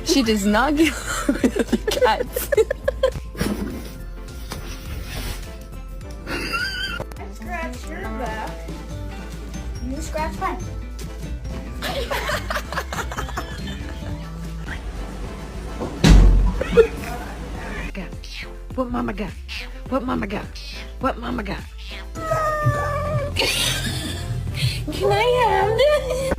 She does not get with the cats. I scratched your back. You scratch mine. What mama got? What mama got? What mama got? Can I have this?